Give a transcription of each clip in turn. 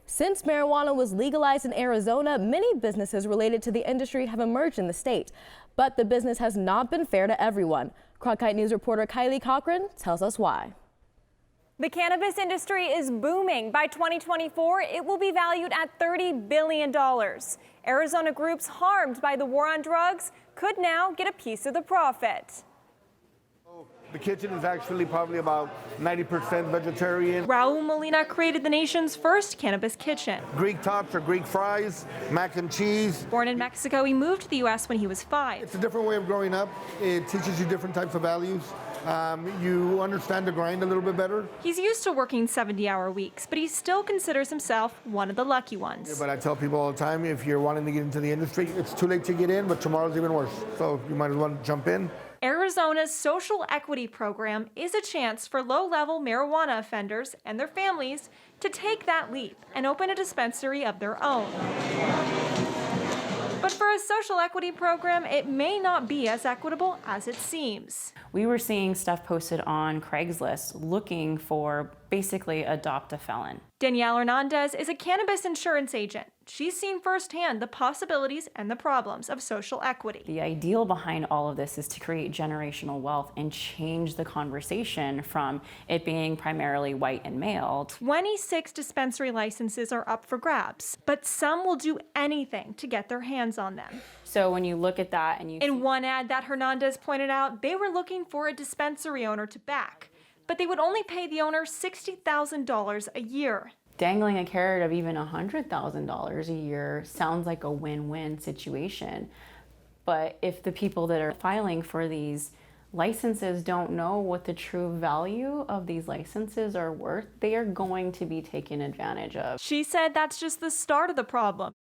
Since marijuana was legalized in Arizona, many businesses related to the industry have emerged in the state. But the business has not been fair to everyone. Cronkite News reporter Kylie Cochrane tells us why. The cannabis industry is booming. By 2024, it will be valued at $30 billion. Arizona groups harmed by the war on drugs could now get a piece of the profit. The kitchen is actually probably about 90% vegetarian. Raul Molina created the nation's first cannabis kitchen. Greek tots or Greek fries, mac and cheese. Born in Mexico, he moved to the U.S. when he was 5. It's a different way of growing up. It teaches you different types of values. You understand the grind a little bit better. He's used to working 70-hour weeks, but he still considers himself one of the lucky ones. Yeah, but I tell people all the time, if you're wanting to get into the industry, it's too late to get in, but tomorrow's even worse. So you might as well jump in. Arizona's social equity program is a chance for low-level marijuana offenders and their families to take that leap and open a dispensary of their own. But for a social equity program, it may not be as equitable as it seems. We were seeing stuff posted on Craigslist looking for basically adopt a felon. Danielle Hernandez is a cannabis insurance agent. She's seen firsthand the possibilities and the problems of social equity. The ideal behind all of this is to create generational wealth and change the conversation from it being primarily white and male. 26 dispensary licenses are up for grabs, but some will do anything to get their hands on them. So when you look at that and In one ad that Hernandez pointed out, they were looking for a dispensary owner to back, but they would only pay the owner $60,000 a year. Dangling a carrot of even $100,000 a year sounds like a win-win situation. But if the people that are filing for these licenses don't know what the true value of these licenses are worth, they are going to be taken advantage of. She said that's just the start of the problem.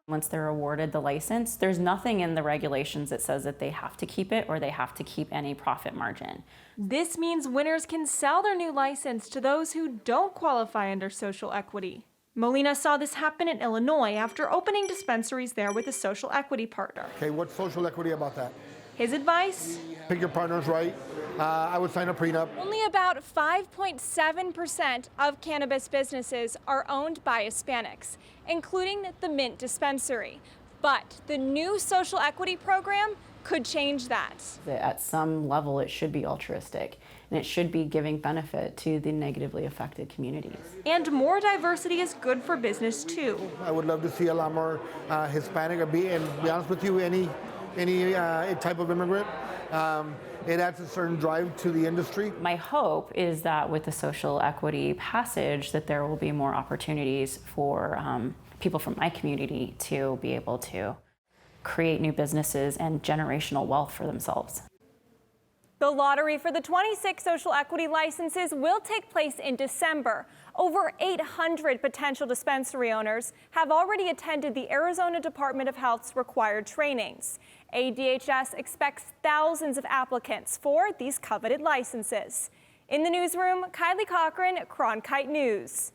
Once they're awarded the license, there's nothing in the regulations that says that they have to keep it or they have to keep any profit margin. This means winners can sell their new license to those who don't qualify under social equity. Molina saw this happen in Illinois after opening dispensaries there with a social equity partner. Okay, what's social equity about that? His advice? Pick your partners right. I would sign a prenup. Only about 5.7% of cannabis businesses are owned by Hispanics, including the Mint dispensary. But the new social equity program could change that. At some level, it should be altruistic, and it should be giving benefit to the negatively affected communities. And more diversity is good for business, too. I would love to see a lot more Hispanic, and be honest with you, any type of immigrant. It adds a certain drive to the industry. My hope is that with the social equity passage that there will be more opportunities for people from my community to be able to create new businesses and generational wealth for themselves. The lottery for the 26 social equity licenses will take place in December. Over 800 potential dispensary owners have already attended the Arizona Department of Health's required trainings. ADHS expects thousands of applicants for these coveted licenses. In the newsroom, Kylie Cochrane, Cronkite News.